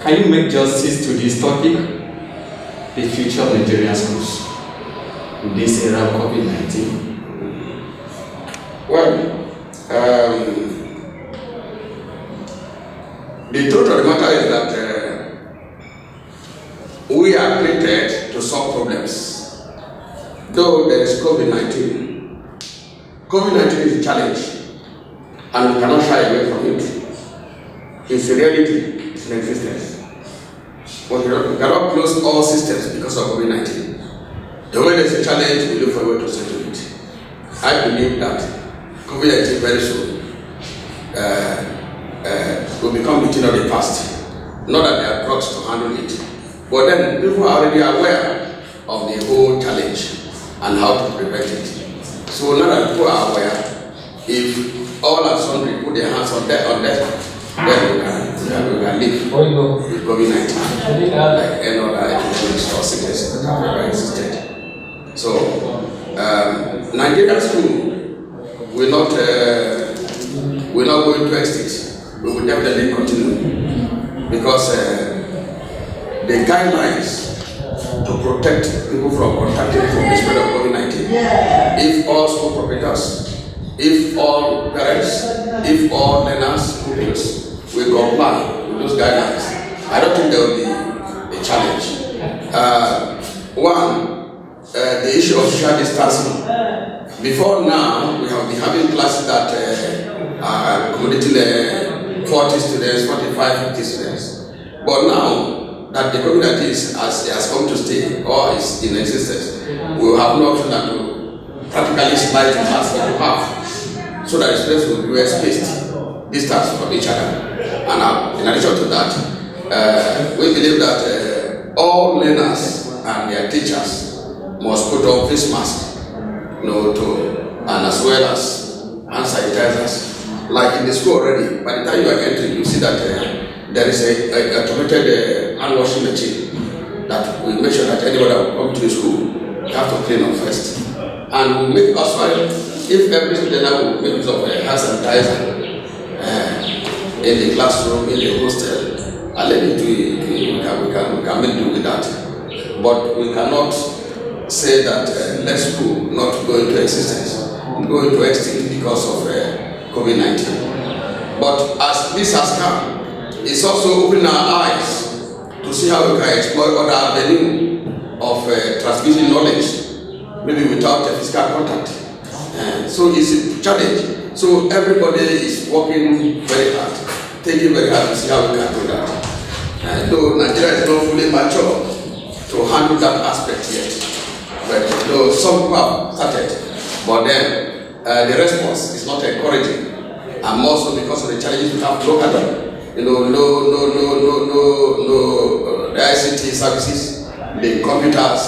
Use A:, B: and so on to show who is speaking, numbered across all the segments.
A: Can you make justice to this topic, the future of Nigerian schools in this era of COVID-19?
B: Well, the truth of the matter is that we are created to solve problems. Though there is COVID-19, COVID-19 is a challenge and we cannot shy away from it. It's a reality, it's an existence. But we cannot close all systems because of COVID-19. The way there's a challenge, we look for a way to settle it. I believe that COVID-19 very soon will become the thing of the past. Not that there are drugs to handle it, but then people are already aware of the whole challenge and how to prevent it. So now that people are aware, if all and sundry put their hands on that, then we can live with COVID-19 like any other epidemics or sicknesses that have ever existed. So Nigerian school will not go into extinct. We will definitely continue because the guidelines to protect people from contacting from the spread of COVID-19. If all school proprietors, if all parents, if all learners, pupils will comply with those guidelines, I don't think there will be a challenge. The issue of social distancing. Before now, we have been having classes that are accommodating 40 students, 45, 50 students. But now that the COVID-19 has come to stay or is in existence, we will have no option than to practically slide the class into half so that the students will be spaced, distance from each other. And in addition to that, we believe that all learners and their teachers must put on face masks, and as well as hand sanitizers. Like in the school already, by the time you are entering, you see that there is a automated hand washing machine that will make sure that anybody that will come to the school have to clean up first. And we make us well, if every student will make use of a hand sanitizer in the classroom, in the hostel, and let it do it, we can make do with that. But we cannot say that let school not go into existence, go into extinct because of COVID-19. But as this has come, it's also opening our eyes to see how we can exploit other avenue of transmitting knowledge, maybe without a physical contact. So it's a challenge. So everybody is working very hard, taking very hard to see how we can do that. Though Nigeria is not fully mature to handle that aspect yet. But some people have started, but then the response is not encouraging, and more so because of the challenges we have locally. The ICT services, the computers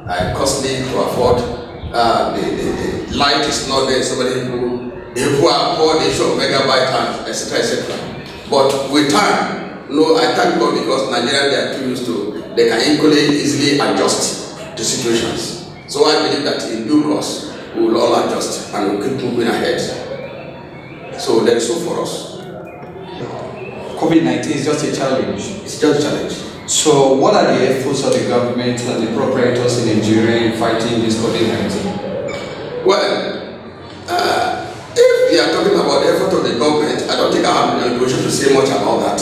B: are costly to afford. The light is not there. So many people, who are poor, they show megabyte and etc. etc. But with time, I thank God because Nigerians, they are too used to. They can easily adjust to situations. So I believe that in due course, we will all adjust and we'll keep moving ahead. So there is hope for us.
A: COVID-19 is just a challenge.
B: It's just a challenge.
A: So what are the efforts of the government and the proprietors in Nigeria in fighting this COVID-19?
B: Well, if we are talking about the effort of the government, I don't think I have an obligation to say much about that.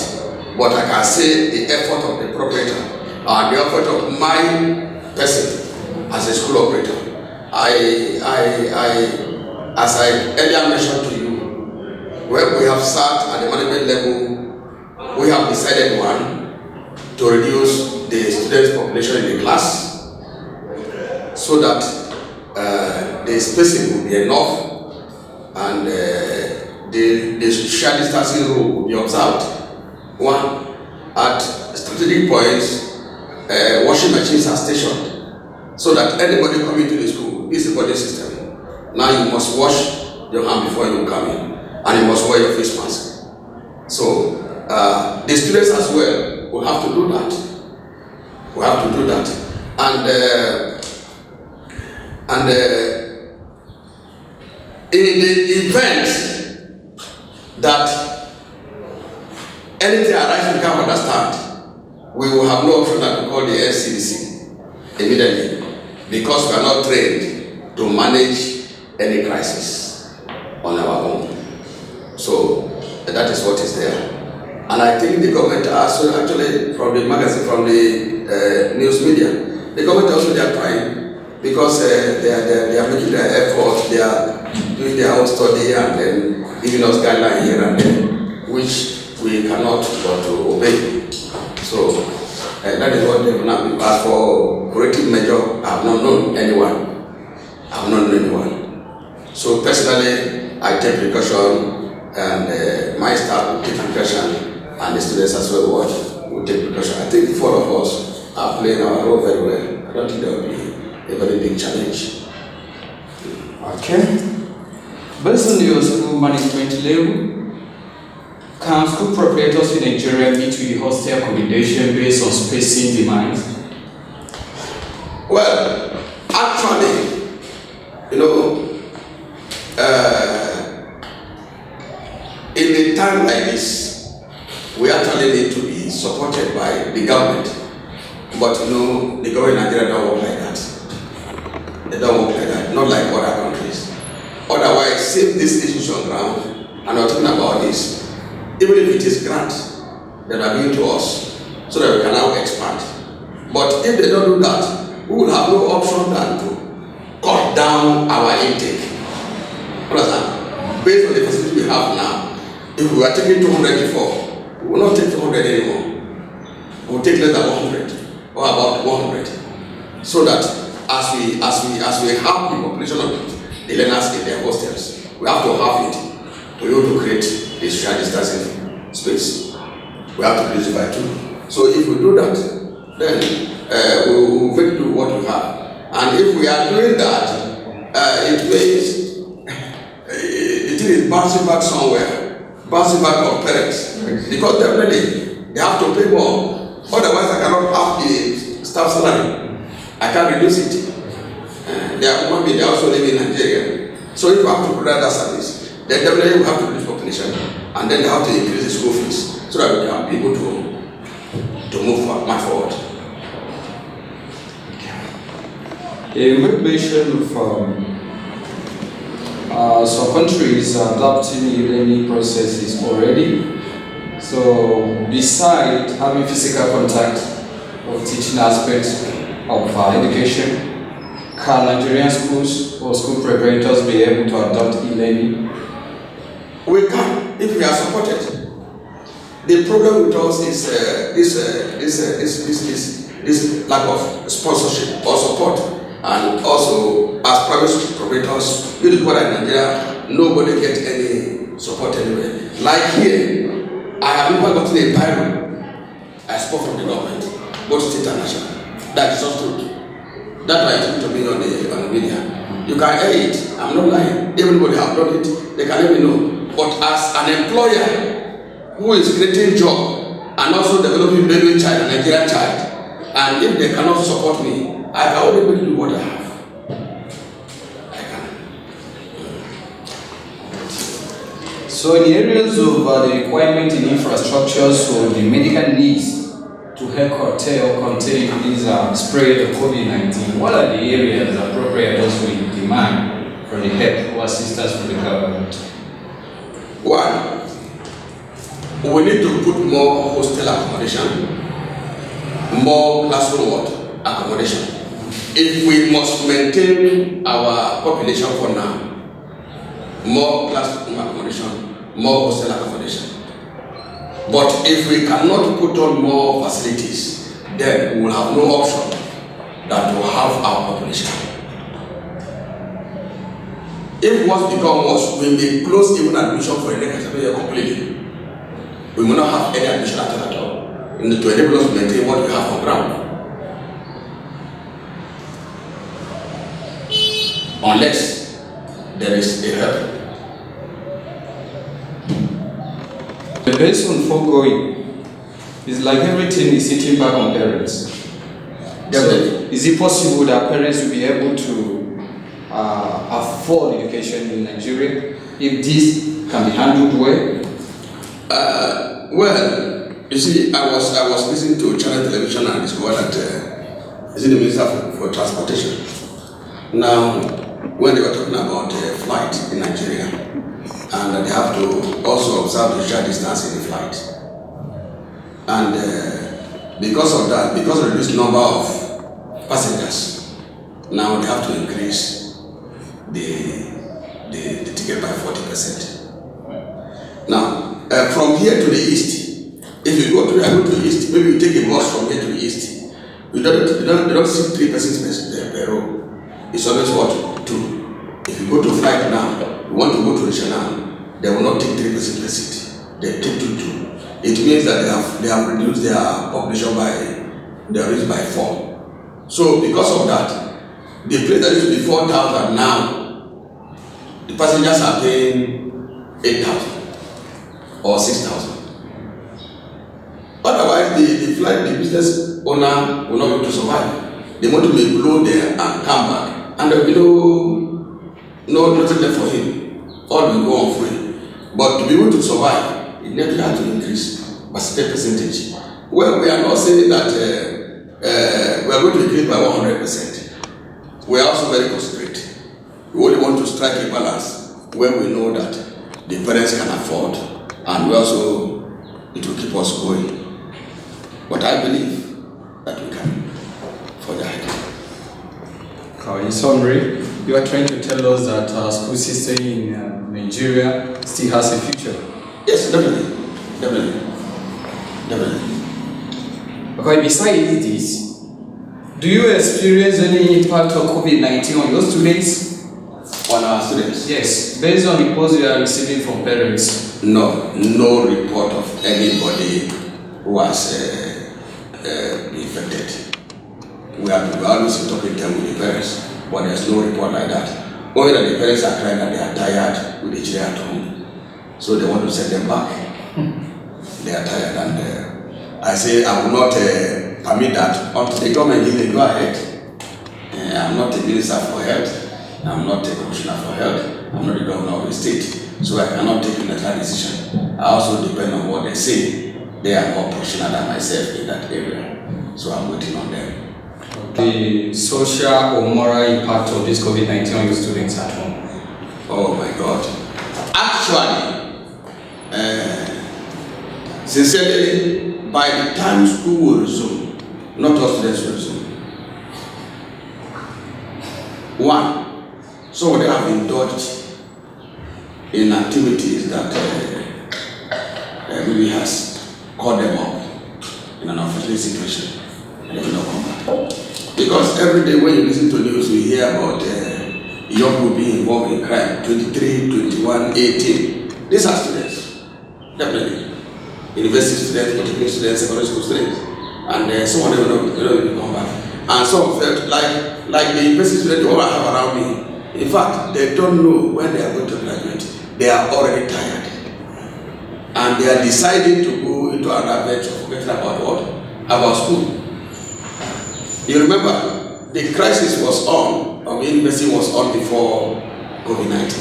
B: But I can say the effort of the proprietor and the effort of my person as a school operator. As I earlier mentioned to you, when we have sat at the management level, we have decided to reduce the students' population in the class so that the spacing will be enough and the social distancing rule will be observed. One, at strategic points, washing machines are stationed so that anybody coming to the school, this is a body system. Now you must wash your hand before you come in, and you must wear your face mask. So the students as well will have to do that. We have to do that, and in the event that anything arises we can't understand, we will have no option that we call the NCDC immediately, because we are not trained to manage any crisis on our own. So that is what is there. And I think the government also, actually, from the magazine, from the news media, the government also, they are trying, because they are making their effort, they are doing their own study and then giving us guidelines here and there, which we cannot but to obey. So that is what they will now be. As for corrective measure, I have not known anyone. So personally, I take precaution, and my staff will take precaution, and the students as well will take precaution. I think the four of us are playing our role very well. I don't think there will be a very big challenge.
A: Okay. Based on your school management level, can school proprietors in Nigeria meet with hostel accommodation based on spacing demands?
B: Well, actually, in a time like this, we actually need to be supported by the government. But the government in Nigeria don't work like that. They don't work like that, not like other countries. Otherwise, if this issue is on ground, and we're talking about this, even if it is grant that are given to us, so that we can now expand. But if they don't do that, we will have no option than to cut down our intake. Understand? Based on the facility we have now, if we are taking 200 before, we will not take 200 anymore. We will take less than 100, or about 100. So that as we have the population of the learners in their hostels, we have to have it to be able to create a social distancing space. We have to reduce it by 2. So if we do that, then we will make do what we have. And if we are doing that, it means it is bouncing back somewhere, bouncing back on parents. Because definitely they have to pay more. Otherwise, I cannot have the staff salary. I can't reduce it. They are also living in Nigeria. So if you have to provide that service, then definitely we have to reduce population, and then they have to increase the school fees so that we can be able to move forward.
A: You made mention of some countries adopting e-learning processes already. So, besides having physical contact of teaching aspects of education, can Nigerian schools or school proprietors be able to adopt e-learning?
B: We can, if we are supported. The problem with us is this lack of sponsorship or support, and also as private proprietors, you look at Nigeria, nobody gets any support anywhere. Like here, I have never gotten a Bible. I spoke from the government, both state and national. That is not true. That I took to me on the media. You can hear it. I'm not lying. Everybody have done it. They can let me know. But as an employer who is creating job and also developing Bedouin child and Nigerian child, and if they cannot support me, I can only do what I have. I can.
A: So in the areas of the requirement in infrastructure, so the medical needs to help curtail or contain this spread of COVID-19, what are the areas that proprietors will demand for the help or assistance from the government?
B: One, we need to put more hostel accommodation, more classroom accommodation. If we must maintain our population for now, more classroom accommodation, more hostel accommodation. But if we cannot put on more facilities, then we will have no option than to have our population. If what's become worse, we may close even admission for a next year completely. We will not have any admission at all to enable us to maintain what we have on ground. Unless there is a help.
A: Based on foregoing, it's like everything is sitting back on parents. So is it possible that parents will be able to afford education in Nigeria if this can be handled well?
B: Well, You see, I was listening to Channel Television and discovered that is the Minister for Transportation. Now, when they were talking about flight in Nigeria, and they have to also observe the social distance in the flight, and because of that, because of this number of passengers, now they have to increase the ticket by 40%. Now, from here to the east, if you go to the east, maybe you take a bus from here to the east, you don't see 3 persons per row. It's always what? 2. If you go to flight now, you want to go to Regional, they will not take 3 persons per seat. They take 2. It means that they have reduced their population by 4. So because of that, the place that used to be 4,000 now, the passengers are paying 8,000 or 6,000. Otherwise, the flight, the business owner will not be able to survive. The motor may blow there and come back, and there will be nothing left for him. All will go on free. But to be able to survive, it never had to increase by certain percentage. Well, we are not saying that we are going to increase by 100%. We are also very considerate. We only want to strike a balance where we know that the parents can afford, and we also, it will keep us going. But I believe that we can for that.
A: In summary, you are trying to tell us that our school system in Nigeria still has a future.
B: Yes, definitely.
A: Okay, besides this, do you experience any impact of COVID-19 on your students?
B: On our students?
A: Yes, based on reports you are receiving from parents.
B: No report of anybody who has been infected. We always talking to them with the parents, but there's no report like that. Only that the parents are crying that they are tired with the children at home, so they want to send them back. They are tired, and I say I will not permit that until the government gives a go ahead. I'm not a minister for health. I'm not a commissioner for health. I'm not the governor of the state, so I cannot take a natural decision. I also depend on what they say. They are more professional than myself in that area, so I'm waiting on them.
A: The social or moral impact of this COVID-19 on your students at home?
B: Oh my God. Actually, sincerely, by the time school will resume, not all students will resume. 1, some of them have indulged in activities that really has caught them up in an unfortunate situation, and they will not come back. Because every day when you listen to news, we hear about young people being involved in crime, 23, 21, 18. These are students, definitely. University students, polytechnic students, secondary school students. And some of them will not come back. And some felt like the university students all I have around me. In fact, they don't know when they are going to graduate. They are already tired. And they are deciding to go into another venture, forgetting about what? About school. You remember, the crisis was on, or the university was on before COVID-19.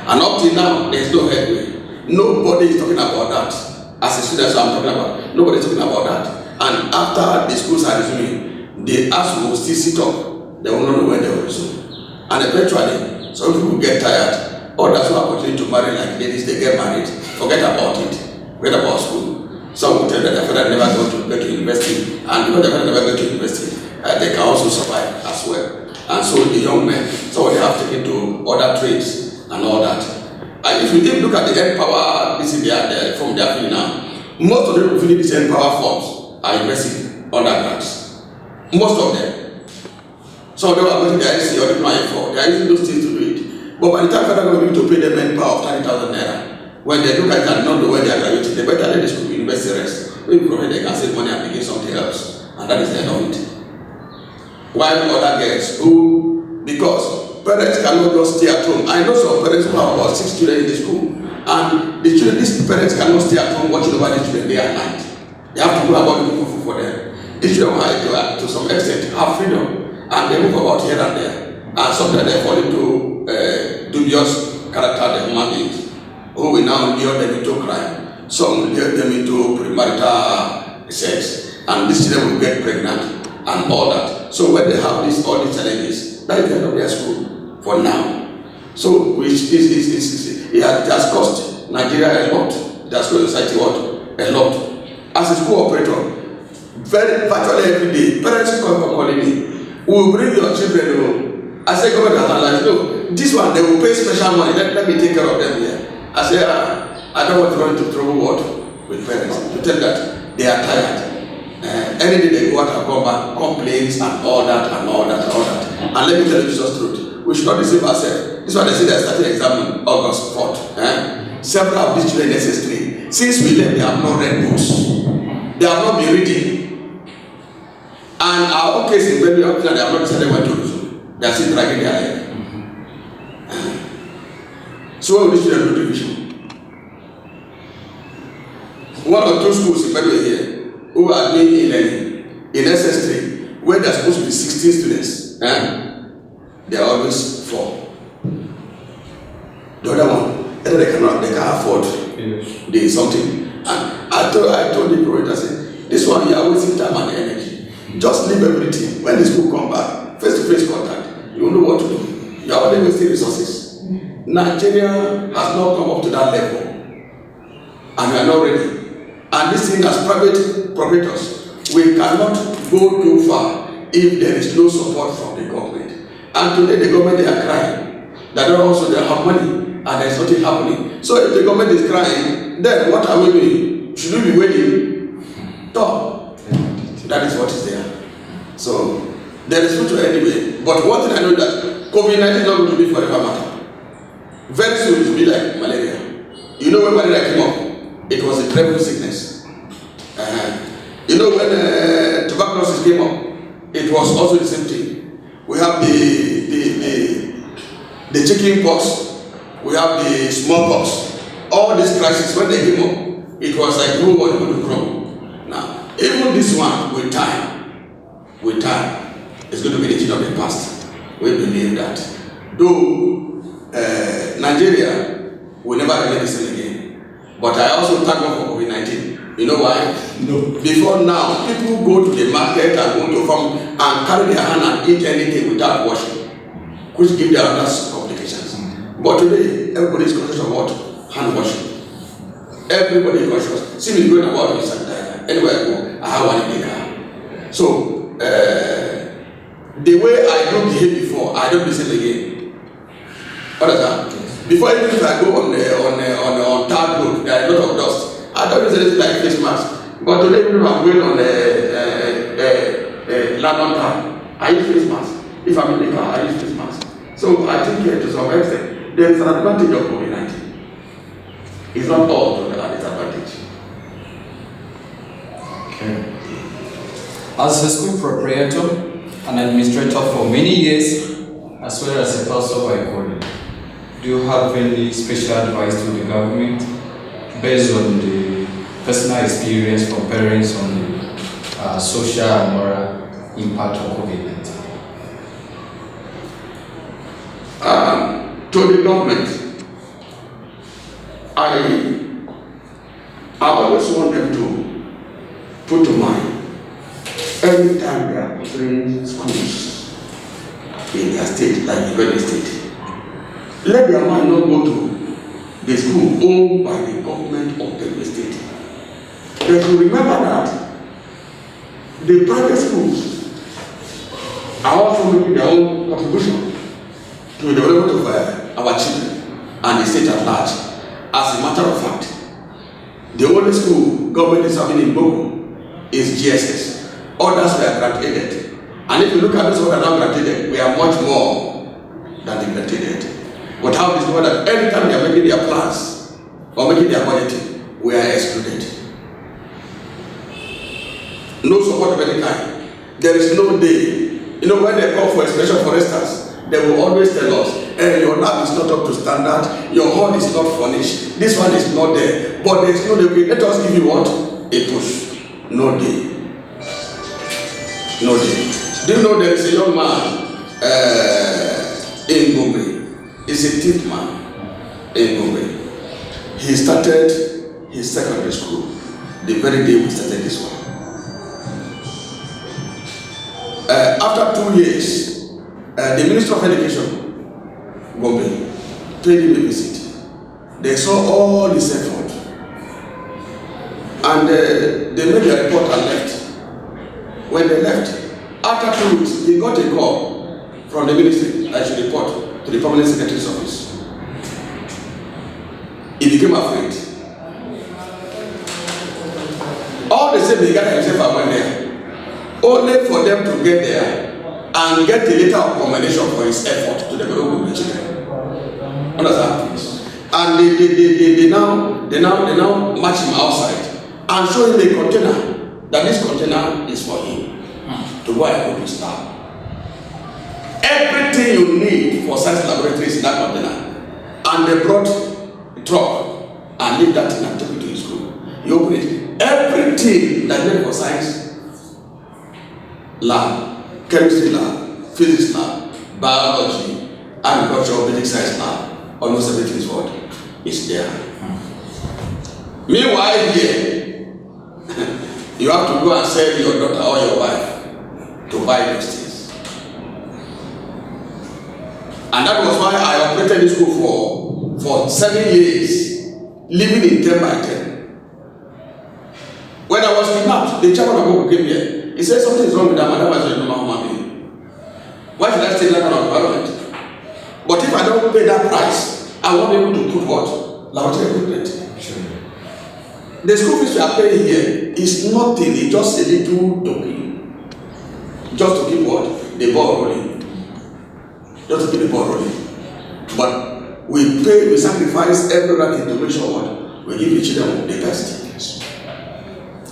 B: And up till now, there is no headway. Nobody is talking about that. As a student, so I'm talking about, nobody is talking about that. And after the schools are resuming, the ASU will still sit up. They will not know when they will resume. And eventually, some people get tired. Others who are continuing to marry like ladies, they get married. Forget about it. Forget about school. Some will tell that their father never go to university. And because their father never go to university, they can also survive as well. And so the young men, some of them have taken to other trades and all that. And if you look at the end power, this is from their field now, most of them who finish these end power forms are university undergrads. Most of them. Some of them are going to the IC or the IF4. They are using those things to do it. But by the time they're going to pay them end power of 30,000 naira, when they look at it and not know where they are graduating, they better let the school university rest. Maybe from they can save money and begin something else. And that is the end of it. While other girls who, because parents cannot just stay at home. I know some parents who have about 6 children in the school, and these parents cannot stay at home watching over the children day and night. They have to go about looking for food for them. These children are to some extent have freedom, and they move about here and there. And sometimes they fall into dubious character, the human beings, who will now lure them into crime. Some will get them into premarital sex, and these children will get pregnant and all that. So when they have all these challenges, that is the end of their school for now. So which it has cost Nigeria a lot. It has cost society what? A lot. As a school operator, virtually every day, parents come calling me. We will bring your children home. I say, government has analyzed. No, this one they will pay special money. Let me take care of them here. I say, I don't want to run into trouble with parents to tell that they are tired. Any day they go out and come back, complaints and all that and all that and all that. And let me tell you Jesus truth. We should not deceive ourselves. This one they say they are starting exam on August 4th. Several of these children in SS3, since we left, they have not read books. They have not been reading. And our own case in Benue, they have not decided when to resume. They are still dragging their head. So what will these children do division? One or two schools in Benue here who are doing e-learning in SS3, where there are supposed to be 16 students, they are always 4. The other one, they can't afford the something. And I told the proprietor, I said, this one you are wasting time and energy. Just leave everything. When the school come back, face-to-face contact, you will know what to do. You are only wasting resources. Nigeria has not come up to that level, and we are not ready. And this thing as private proprietors, we cannot go too far if there is no support from the government. And today the government, they are crying that they also they have money and there is nothing happening. So if the government is crying, then what are we doing? Should we be waiting? No. That is what is there. So there is future anyway. But one thing I know that COVID-19 is not going to be forever matter. Very soon it will be like malaria. You know when malaria came up? It was a terrible sickness. You know when tuberculosis came up, it was also the same thing. We have the chicken pox, we have the smallpox. All these crises, when they came up, it was like who was going to crumble. Now, even this one, with time, it's going to be the thing of the past. We believe that. Though Nigeria will never remain the same again. But I also thank God for COVID-19. You know why? No. Before now, people go to the market and go to farm and carry their hand and eat anything without washing, which give their others complications. But today, everybody is conscious of what? Hand washing. Everybody is conscious. See me going about this and anywhere I go, I have one in the car. So, the way I don't behave before, I don't behave again. What is that? Before even if I go on third road, there are a lot of dust. I don't use anything like face mask. But today when I'm going on London town, I use face mask. If I'm in the car, I use face mask. So I think to some extent, there is an advantage of COVID-19. It's not all to the disadvantage.
A: Okay. As a school proprietor and administrator for many years, as well as a pastor by calling, do you have any special advice to the government based on the personal experience from parents on the social and moral impact of COVID-19?
B: To the government, I always want them to put to mind every time they are opening schools in their state, like the state. Let their mind not go to the school owned by the government of the state. They should remember that the private schools are also making their own contribution to the development of our children and the state at large. As a matter of fact, the only school government is having in Gboko is GSS. Others were grant-aided. And if you look at those who are not grant-aided, we are much more than the grant-aided. But how is it that every time they are making their plans or making their budgeting, we are excluded? No support of any kind. There is no day. You know, when they call for expression, for instance, they will always tell us, hey, your lab is not up to standard, your hall is not furnished, this one is not there. But there is no day. Let us give you what? A push. No day. No day. Do you know there is a young man in Gboko? He's a thief man in Gboko. He started his secondary school the very day we started this one. After 2 years, the Minister of Education, Gboko, paid him a visit. They saw all his effort, and they made a report and left. When they left, after 2 weeks, he got a call from the ministry that should report to the permanent secretary's office. He became afraid. All the same, he got himself and went there, only for them to get there and get a letter of commendation for his effort to develop the children. Understand? And they now match him outside and show him a container, that this container is for him to go and put his lab. Everything you need for science laboratories in that container, and they brought a truck and leave that thing and took it to his school. He opened it. Everything that needed for science lab, chemistry lab, physics lab, biology, agriculture, basic science lab, almost everything is what is there. Meanwhile, here, you have to go and sell your daughter or your wife to buy those things. And that was why I operated this school for 7 years, living in 10 by 10. When I was kidnapped, the chairman of Gboko came here. He said something is wrong with that man, otherwise you're a normal human being. Why should I stay in that kind of environment? But if I don't pay that price, I won't be able to put what? Laboratory equipment. Sure. The school fees we are paying here is nothing, it's just a little token. Just to keep what? The ball rolling. Just to keep the ball rolling. But we pay, we sacrifice every right into make sure what? We give the children the best.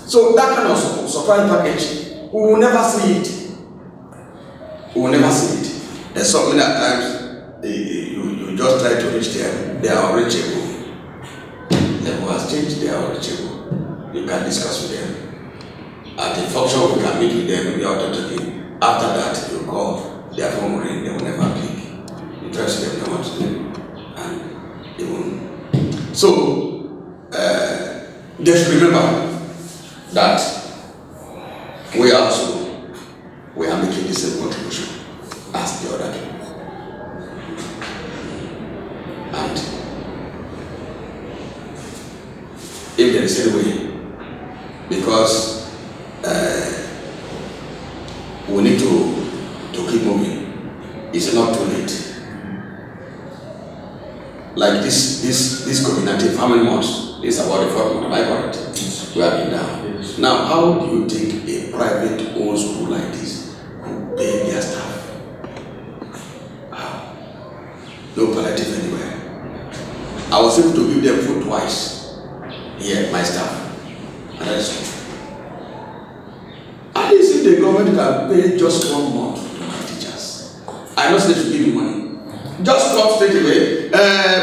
B: So that kind of surprise package, we will never see it. We will never see it. There's so many times you just try to reach them, they are unreachable. Level has changed, they are unreachable. You can discuss with them. At the function, we can meet with them without talking. After that, you call, their phone ring, they will never pick. You try to them, they want to do, and they won't. So, they should remember that we are making the same contribution as the other people. And if there is any way, because we need to keep moving, it's not too late. Like this COVID-19, how many months? This is about the 4th month, am I correct? We have been down. Now, how do you take a private owned school like this who pay their staff? No palliative anywhere. I was able to give them food twice here, my staff. And that's all. At least if the government can pay just 1 month to my teachers, I know they should give me money. Just come straight away.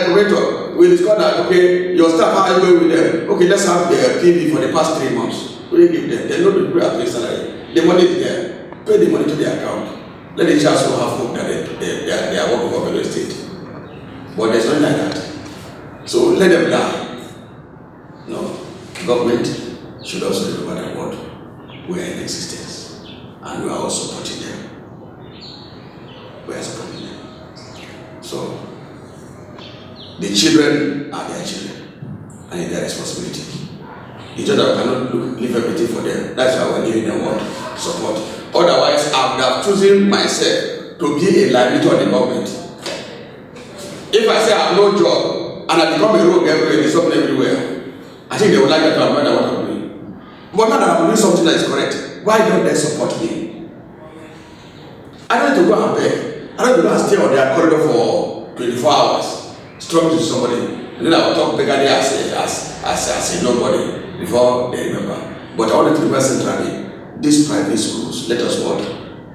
B: Proprietor, we discovered that, okay, your staff, how are you going with them? Okay, let's have the PV for the past 3 months. We give them. They know the people are paying salary. The money is there. Pay the money to their account. Let the teachers also have hope that they are working for the state. But there's nothing like that. So let them die. No. Government should also remember that what we are in existence. And we are all supporting them. We are supporting them. So the children are their children. And it's their responsibility. It's just that we cannot leave everything for them. That's why we're giving them what? Support. Otherwise, I would have chosen myself to be a liability on the government. If I say I have no job and I become a rogue everywhere, it's open everywhere, I think they would like that to avoid what I'm doing. But now that I'm doing something that is correct, why don't they support me? I don't need to go and beg. I don't need to go and stay on their corridor for 24 hours, struggling to somebody, and then I will talk beggarly as a nobody before they remember. But I want to remember centrally, these private schools, let us what?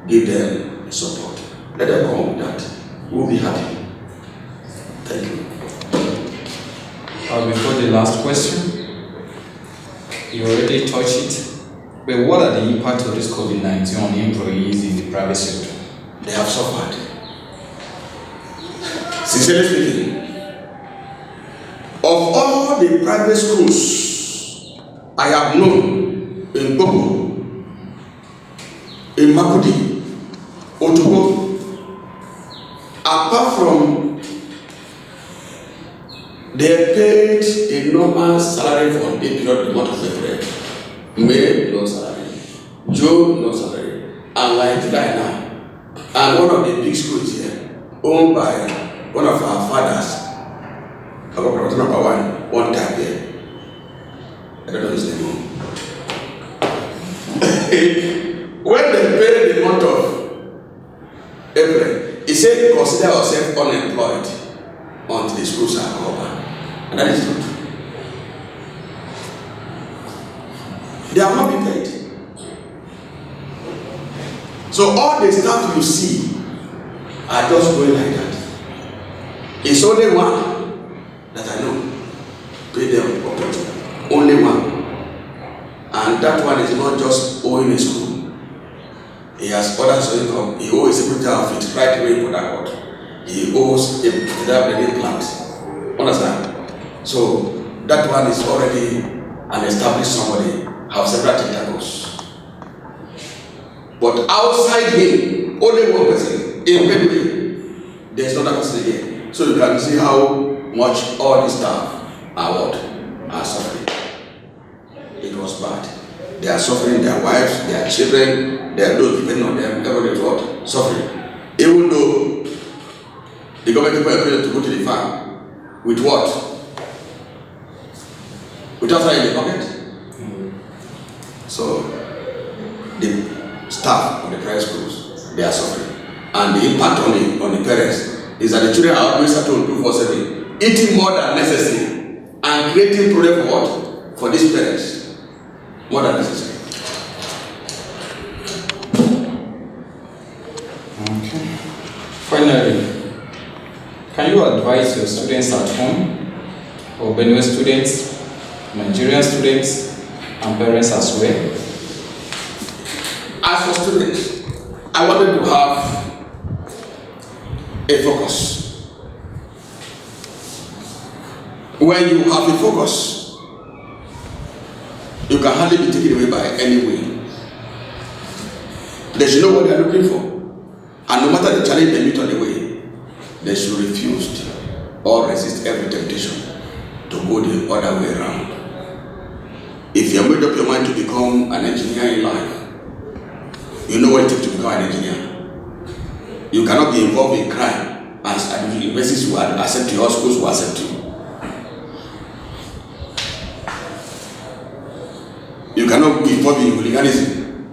B: Give them support. Let them come with that. We'll be happy. Thank you.
A: Before the last question, you already touched it. But what are the impacts of this COVID-19 on employees in the private sector?
B: They have suffered. Sincerely speaking, of all the private schools I have known in Gboko, in Makudi, Otogo, apart from they paid a normal salary for a period the month of April, May, no salary, June, no salary, and like July now. And one of the big schools here, owned by one of our fathers, about number one time here. I don't know his name. When they paid the month of April, he said, consider yourself unemployed until the schools are covered. And that is not true. They have not been paid. So all the stuff you see are just going like that. It's only one that I know. Pay them opportunity. Only one. And that one is not just owing a school. He has other income. He owes a security outfit right away in Port Harcourt. He owes a veterinary plant. Understand? So that one is already an established somebody, have several tentacles. But outside him, only one person in Bedouin, there is no other person here. So you can see how much all these staff are suffering. It was bad. They are suffering, their wives, their children, their those depending on them, everybody is what? Suffering. Even though the government people are paid to go to the farm, with what? Without having in the pocket. So the staff of the private schools, they are suffering. And the impact on the parents is that the children are always at home 24/7, eating more than necessary and creating problem for what? For these parents. More than necessary.
A: Okay. Finally, can you advise your students at home, or Benue students, Nigerian students, and parents as well?
B: As for students, I wanted to have a focus. When you have a focus, you can hardly be taken away by any way. They should know what they are looking for. And no matter the challenge they meet on the way, they should refuse or resist every temptation to go the other way around. If you have made up your mind to become an engineer in life, you know what it takes to become an engineer. You cannot be involved in crime and universities will accept you or schools will accept you. You cannot be involved in hooliganism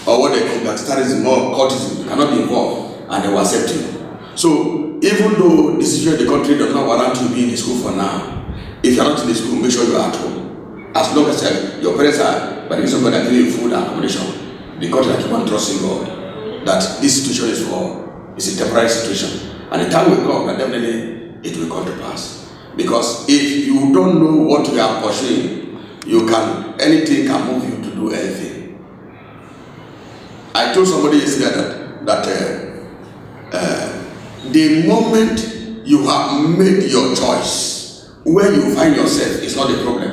B: or what they call gangsterism or cultism. You cannot be involved and they will accept you. So even though the situation in the country does not warrant you being in the school for now, if you are not in the school, make sure you are at home. As long as your parents are, by the reason God, are giving you food and accommodation, because you keep on trusting God that this situation is a temporary situation. And the time will come and definitely it will come to pass. Because if you don't know what you are pursuing, anything can move you to do anything. I told somebody yesterday that the moment you have made your choice, where you find yourself is not a problem.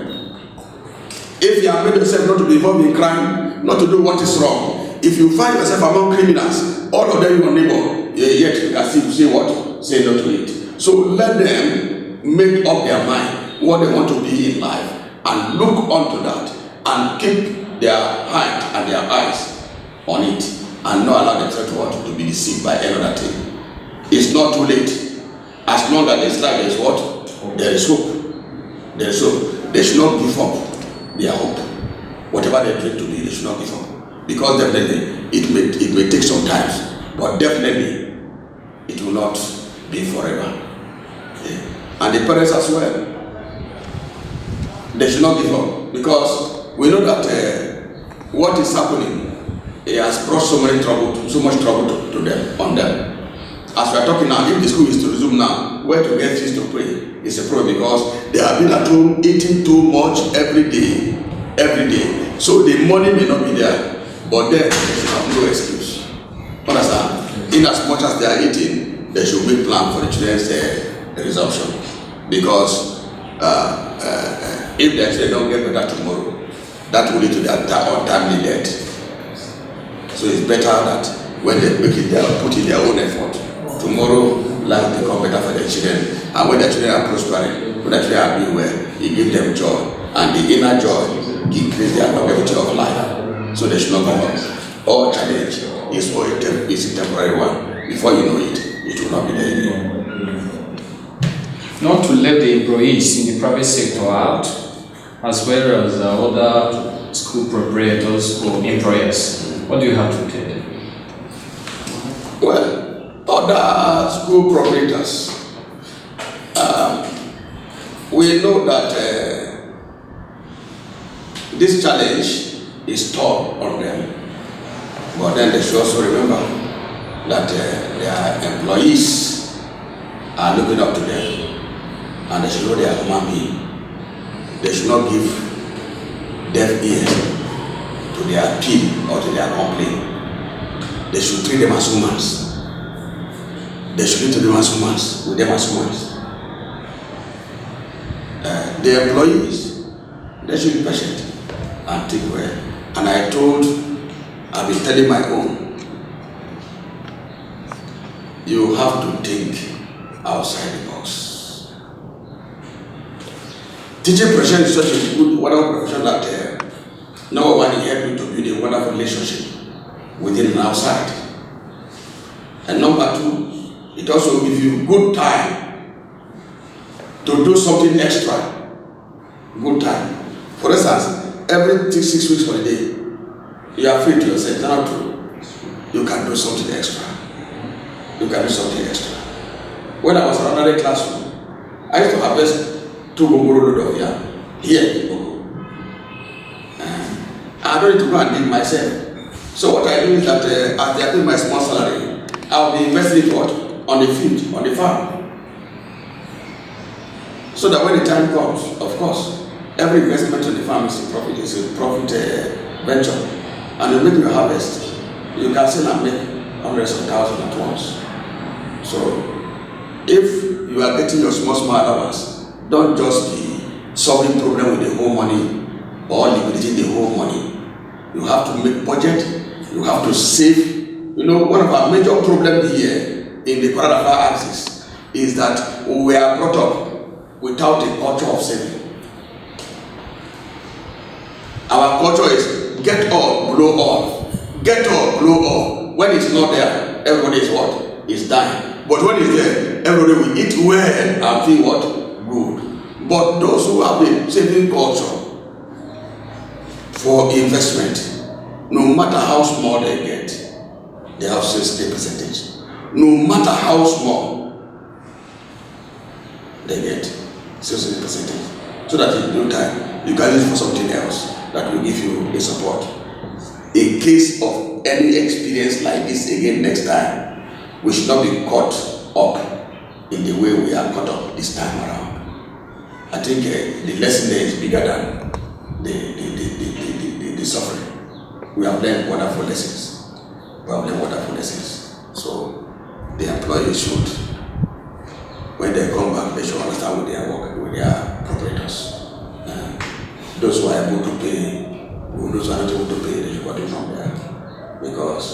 B: If you have made yourself not to be involved in crime, not to do what is wrong, if you find yourself among criminals, all of them your neighbor, yet you can still say what? Say no to it. So let them make up their mind what they want to be in life and look onto that and keep their hand and their eyes on it and not allow themselves to be deceived by another thing. It's not too late. As long as there's life, there is what? There is hope. There is hope. They should not give up their hope. Whatever they dream to be, they should not give up. Because definitely it may take some time, but definitely it will not be forever. Yeah. And the parents as well, they should not give up, because we know that what is happening, it has brought so much trouble to them, on them. As we are talking now, if the school is to resume now, where to get things to pray is a problem, because they have been at home eating too much every day. So the money may not be there, but then they should have no excuse. Understand? In as much as they are eating, they should make plan for the children's resumption, because If their children don't get better tomorrow, that will lead to their untimely death. So it's better that when they make it, they put in their own effort. Tomorrow, life become better for their children. And when their children are prospering, when their children are doing well, it gives them joy. And the inner joy increases their longevity of life. So they should not give up. All challenge is a temporary one. Before you know it, it will not be there again.
A: Not to let the employees in the private sector out, as well as other school proprietors or employers. What do you have to tell them?
B: Well, other school proprietors, we know that this challenge is tough on them, but then they should also remember that their employees are looking up to them, and they should know they are human beings. They should not give deaf ears to their appeal or to their complaint. They should treat them as humans. They should treat them as humans, with them as humans. The employees, they should be patient and take well. And I've been telling my own, you have to think outside the box. Teaching profession is such a good, wonderful profession that number one, it helps you to build a wonderful relationship within and outside. And number two, it also gives you good time to do something extra. Good time. For instance, every 6 weeks holiday, you are free to yourself. It's not true. You can do something extra. You can do something extra. When I was in another classroom, I used to harvest 2 gongoro load of yam here in Gboko. I don't need to go and dig myself. So what I do is that as they are paying my small salary, I'll be investing it on the field, on the farm. So that when the time comes, of course, every investment on the farm is a profit venture. And you make your harvest, you can still and make hundreds of thousands at once. So if you are getting your small allowance, don't just be solving problem with the whole money or liquidating the whole money. You have to make budget, you have to save. You know, one of our major problems here in the Paradafa axis is that we are brought up without a culture of saving. Our culture is get all, blow all. Get all, blow all. When it's not there, everybody is what? Is dying. But when it's there, everybody will eat well and feel what? Good. But those who have a saving culture for investment, no matter how small they get, they have 60%. No matter how small they get, 60%. So that in no time, you can use it for something else that will give you a support. In case of any experience like this again next time, we should not be caught up in the way we are caught up this time around. I think the lesson there is bigger than the suffering. We have learned wonderful lessons. So the employees should, when they come back, they should understand what they are working with their proprietors. Those who are able to pay, those who are not able to pay, they should get it from there, because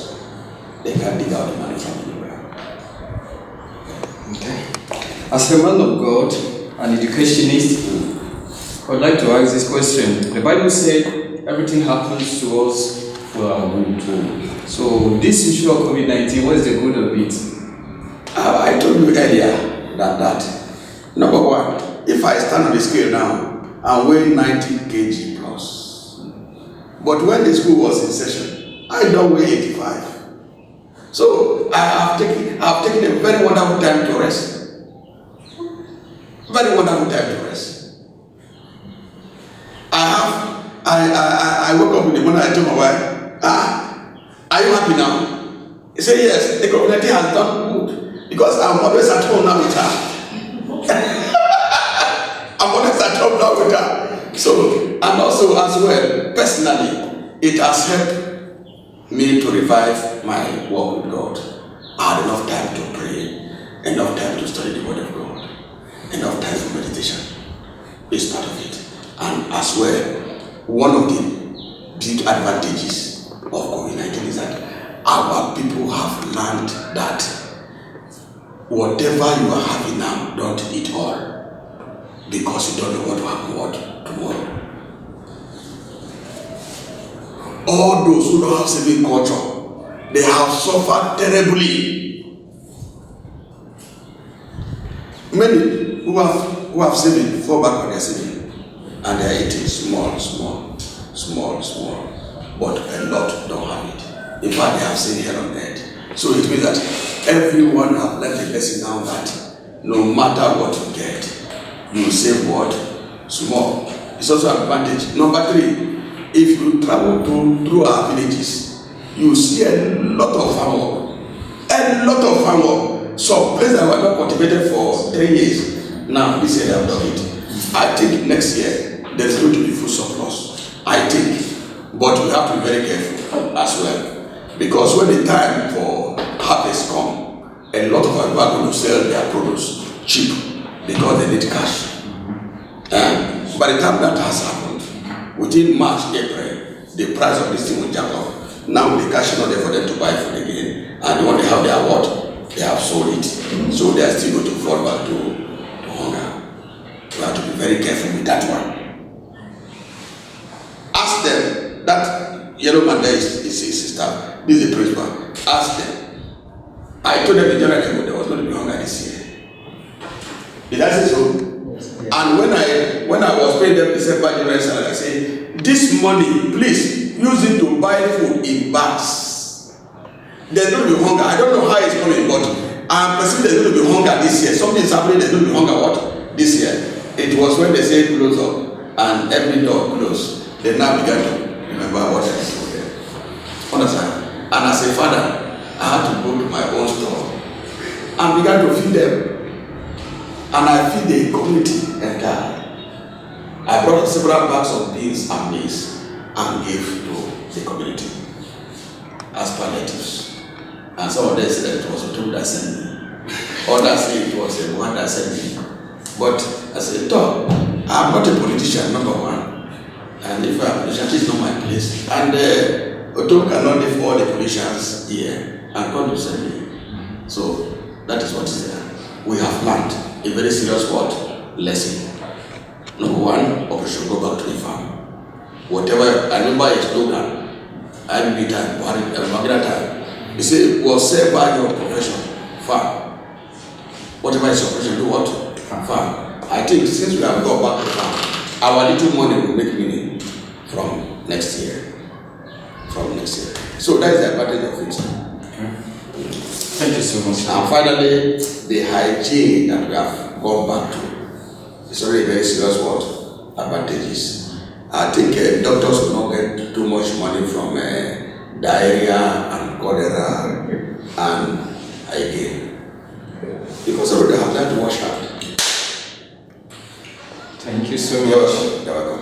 B: they can't dig out the money from anywhere.
A: Okay. As a man of God, an educationist, I would like to ask this question. The Bible said everything happens to us for our good. So this issue of COVID-19, what is the good of it?
B: I told you earlier that number one, if I stand on the scale now, I'm weighing 90 kg plus. But when the school was in session, I don't weigh 85. So I have taken a very wonderful time to rest. Very wonderful time to rest. I woke up in the morning, I told my wife, are you happy now? He said, yes, the community has done good. Because I'm always at home now with her. I'm always at home now with her. So, and also as well, personally, it has helped me to revive my walk with God. I had enough time to pray, enough time to study the Word of God, enough time for meditation. It's part of it. And as well, one of the big advantages of COVID-19 is that our people have learned that whatever you are having now, don't eat all, because you don't know what will happen tomorrow. All those who don't have saving culture, they have suffered terribly. Many who have saving fall back on their saving, and they are eating small, but a lot don't have it. In fact, they have seen hell on earth. So it means that everyone have learned the lesson now that no matter what you get, you save what? Small. It's also an advantage. Number 3, if you travel through our villages, you see a lot of farm work. A lot of farm work. Some places that were not cultivated for 10 years, now this year they have done it. I think next year there is going to be food surplus. I think. But we have to be very careful as well. Because when the time for harvest comes, a lot of our people are going to sell their produce cheap because they need cash. And by the time that has happened, within March, April, the price of this thing will jump up. Now the cash is not there for them to buy food again. And when they have their what? They have sold it. So they are still going to fall back to hunger. We have to be very careful with that one. Ask them, that yellow man there is his staff. This is the principal. Ask them. I told them in general there was going to be hunger this year. Did I say so? And when I was paying them December January salary, I said, this money, please use it to buy food in bags. There's going to be hunger. I don't know how it's coming, but I'm perceiving there's going to be hunger this year. Something is happening, there's going to be hunger what? This year. It was when they said close up and every door closed. They now began to remember what I told them. Understand? And as a father, I had to go to my own store and began to feed them. And I feed the community entirely. I brought several bags of beans and maize and gave to the community as palliatives. And some of them said that it was Otum that sent me. Others said it was a one that sent me. But I said, I'm not a politician, number one. And if I'm a politician, this is not my place. And Otum cannot leave all the politicians here and God will send me. So that is what is there. We have learned a very serious word lesson. Number 1, operation go back to the farm. Whatever, I remember a slogan, IBB time, Magina time. He said, whatever your profession, farm. Whatever is your profession, do what? Farm. I think since we have gone back to farm, our little money will make meaning from next year. So that is the advantage of it.
A: Okay. Thank you so much.
B: And finally, the hygiene that we have gone back to is already a very serious word. Advantages. I think doctors will not get too much money from diarrhea and cholera and again, because already have learned to wash out.
A: Thank you so much.
B: You're welcome.